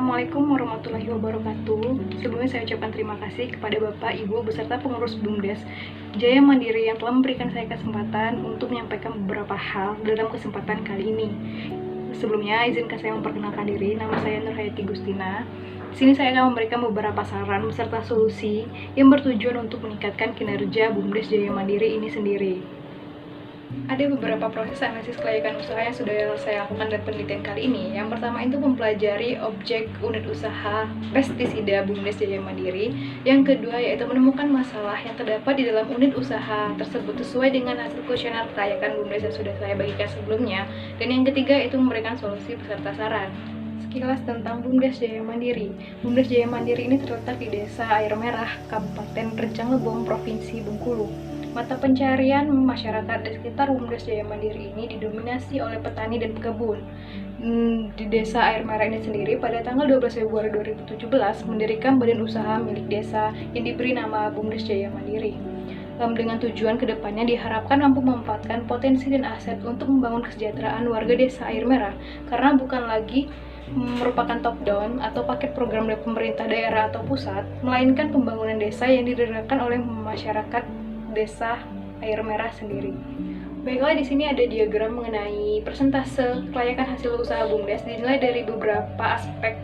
Assalamualaikum warahmatullahi wabarakatuh. Sebelumnya saya ucapkan terima kasih kepada Bapak, Ibu, beserta pengurus BUMDes Jaya Mandiri yang telah memberikan saya kesempatan untuk menyampaikan beberapa hal dalam kesempatan kali ini. Sebelumnya, izinkan saya memperkenalkan diri. Nama saya Nurhayati Gustina. Di sini saya akan memberikan beberapa saran beserta solusi yang bertujuan untuk meningkatkan kinerja BUMDes Jaya Mandiri ini sendiri. Ada beberapa proses analisis kelayakan usaha yang sudah saya lakukan dalam penelitian kali ini. Yang pertama itu mempelajari objek unit usaha pestisida BUMDes Jaya Mandiri. Yang kedua yaitu menemukan masalah yang terdapat di dalam unit usaha tersebut sesuai dengan hasil kuesioner kelayakan BUMDes yang sudah saya bagikan sebelumnya. Dan yang ketiga itu memberikan solusi beserta saran. Sekilas tentang BUMDes Jaya Mandiri. BUMDes Jaya Mandiri ini terletak di Desa Air Merah, Kabupaten Rejang Lebong, Provinsi Bengkulu. Mata pencarian masyarakat di sekitar BUMDes Jaya Mandiri ini didominasi oleh petani dan pekebun. Di Desa Air Merah ini sendiri pada tanggal 12 Februari 2017 mendirikan badan usaha milik desa yang diberi nama BUMDes Jaya Mandiri. Dengan tujuan kedepannya diharapkan mampu memanfaatkan potensi dan aset untuk membangun kesejahteraan warga Desa Air Merah, karena bukan lagi merupakan top down atau paket program dari pemerintah daerah atau pusat, melainkan pembangunan desa yang didirikan oleh masyarakat Desa Air Merah sendiri. Baiklah, di sini ada diagram mengenai persentase kelayakan hasil usaha BUMDes dinilai dari beberapa aspek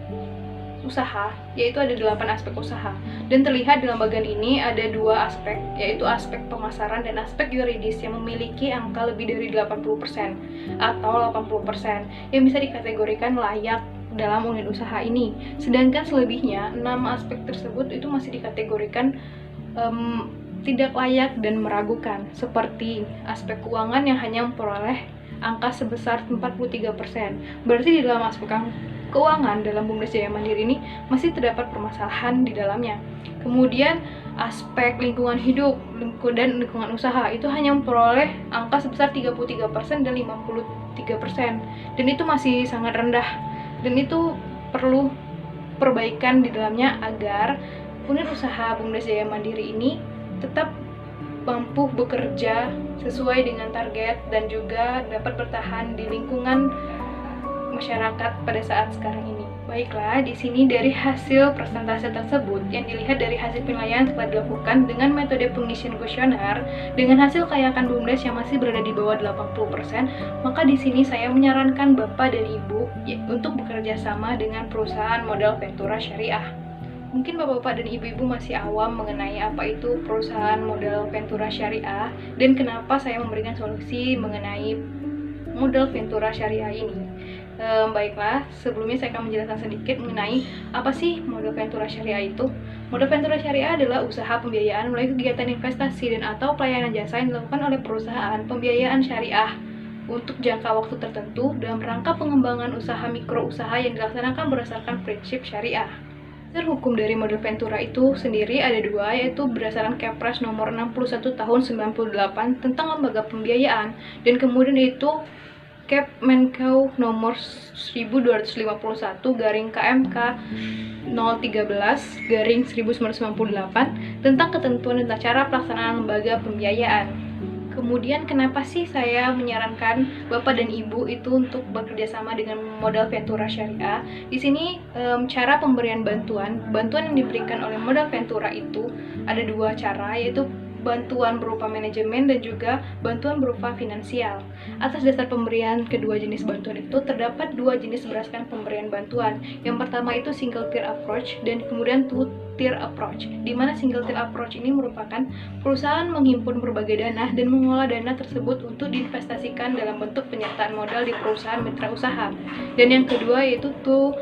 usaha, yaitu ada 8 aspek usaha. Dan terlihat dalam bagian ini ada 2 aspek, yaitu aspek pemasaran dan aspek yuridis yang memiliki angka lebih dari 80% atau 80% yang bisa dikategorikan layak dalam unit usaha ini. Sedangkan selebihnya 6 aspek tersebut itu masih dikategorikan tidak layak dan meragukan, seperti aspek keuangan yang hanya memperoleh angka sebesar 43%. Berarti di dalam aspek keuangan dalam BUMDes Jaya Mandiri ini masih terdapat permasalahan di dalamnya. Kemudian aspek lingkungan hidup dan lingkungan usaha itu hanya memperoleh angka sebesar 33% dan 53%. Dan itu masih sangat rendah. Dan itu perlu perbaikan di dalamnya agar unit usaha BUMDes Jaya Mandiri ini tetap mampu bekerja sesuai dengan target dan juga dapat bertahan di lingkungan masyarakat pada saat sekarang ini. Baiklah, di sini dari hasil persentase tersebut yang dilihat dari hasil penilaian telah dilakukan dengan metode pengisian kuesioner dengan hasil kelayakan BUMDes yang masih berada di bawah 80%, maka di sini saya menyarankan Bapak dan Ibu untuk bekerja sama dengan perusahaan modal Ventura Syariah. Mungkin Bapak-Bapak dan Ibu-Ibu masih awam mengenai apa itu perusahaan modal Ventura Syariah dan kenapa saya memberikan solusi mengenai modal Ventura Syariah ini. Baiklah, sebelumnya saya akan menjelaskan sedikit mengenai apa sih modal Ventura Syariah itu. Modal Ventura Syariah adalah usaha pembiayaan melalui kegiatan investasi dan atau pelayanan jasa yang dilakukan oleh perusahaan pembiayaan syariah untuk jangka waktu tertentu dalam rangka pengembangan usaha mikro usaha yang dilaksanakan berdasarkan prinsip syariah. Dasar hukum dari model Ventura itu sendiri ada 2, yaitu berdasarkan Kepres nomor 61 tahun 98 tentang lembaga pembiayaan, dan kemudian itu Kepmenkeu nomor 1251 garing KMK 013 garing 1998 tentang ketentuan dan cara pelaksanaan lembaga pembiayaan. Kemudian kenapa sih saya menyarankan Bapak dan Ibu itu untuk bekerja sama dengan modal Ventura Syariah? Di sini cara pemberian bantuan yang diberikan oleh modal Ventura itu ada 2 cara, yaitu bantuan berupa manajemen dan juga bantuan berupa finansial. Atas dasar pemberian kedua jenis bantuan itu terdapat 2 jenis berdasarkan pemberian bantuan. Yang pertama itu single tier approach dan kemudian two tier approach, di mana single tier approach ini merupakan perusahaan menghimpun berbagai dana dan mengelola dana tersebut untuk diinvestasikan dalam bentuk penyertaan modal di perusahaan mitra usaha. Dan yang kedua yaitu two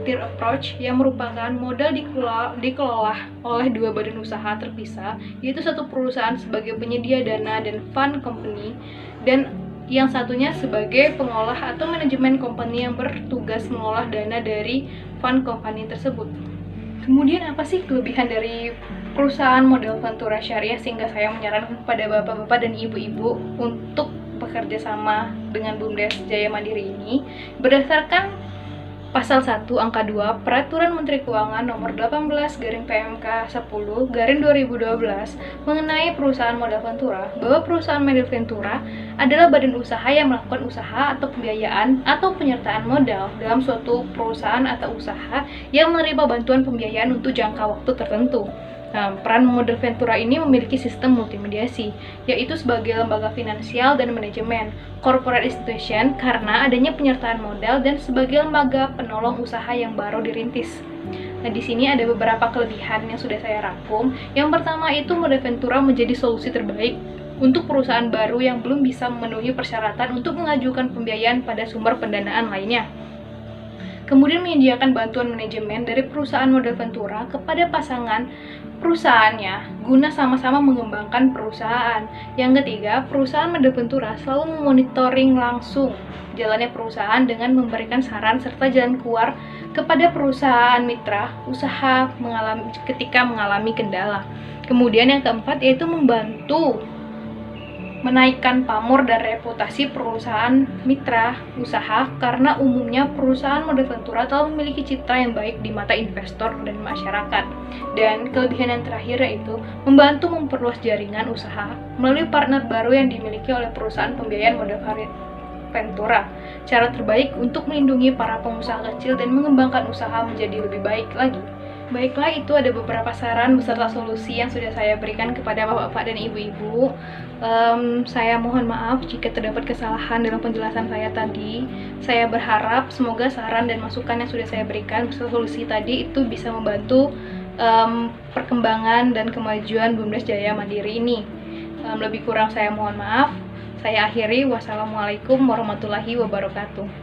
tier approach yang merupakan modal dikelola oleh 2 badan usaha terpisah, yaitu satu perusahaan sebagai penyedia dana dan fund company dan yang satunya sebagai pengolah atau manajemen company yang bertugas mengolah dana dari fund company tersebut. Kemudian apa sih kelebihan dari perusahaan model Ventura Syariah sehingga saya menyarankan kepada Bapak-Bapak dan Ibu-Ibu untuk bekerja sama dengan BUMDes Jaya Mandiri ini? Berdasarkan Pasal 1 Angka 2 Peraturan Menteri Keuangan Nomor 18/PMK 10/2012 mengenai perusahaan modal ventura, bahwa perusahaan modal ventura adalah badan usaha yang melakukan usaha atau pembiayaan atau penyertaan modal dalam suatu perusahaan atau usaha yang menerima bantuan pembiayaan untuk jangka waktu tertentu. Nah, peran modal ventura ini memiliki sistem multimediasi, yaitu sebagai lembaga finansial dan manajemen, corporate institution karena adanya penyertaan modal, dan sebagai lembaga penolong usaha yang baru dirintis. Nah, di sini ada beberapa kelebihan yang sudah saya rangkum. Yang pertama itu modal ventura menjadi solusi terbaik untuk perusahaan baru yang belum bisa memenuhi persyaratan untuk mengajukan pembiayaan pada sumber pendanaan lainnya. Kemudian menyediakan bantuan manajemen dari perusahaan modal ventura kepada pasangan perusahaannya guna sama-sama mengembangkan perusahaan. Yang ketiga, perusahaan modal ventura selalu memonitoring langsung jalannya perusahaan dengan memberikan saran serta jalan keluar kepada perusahaan mitra usaha ketika mengalami kendala. Kemudian yang keempat yaitu membantu menaikkan pamor dan reputasi perusahaan mitra usaha, karena umumnya perusahaan modal ventura telah memiliki citra yang baik di mata investor dan masyarakat. Dan kelebihan yang terakhir yaitu membantu memperluas jaringan usaha melalui partner baru yang dimiliki oleh perusahaan pembiayaan modal ventura. Cara terbaik untuk melindungi para pengusaha kecil dan mengembangkan usaha menjadi lebih baik lagi. Baiklah, itu ada beberapa saran beserta solusi yang sudah saya berikan kepada bapak-bapak dan ibu-ibu. Saya mohon maaf jika terdapat kesalahan dalam penjelasan saya tadi. Saya berharap semoga saran dan masukan yang sudah saya berikan beserta solusi tadi itu bisa membantu perkembangan dan kemajuan BUMDes Jaya Mandiri ini. Lebih kurang saya mohon maaf. Saya akhiri. Wassalamualaikum warahmatullahi wabarakatuh.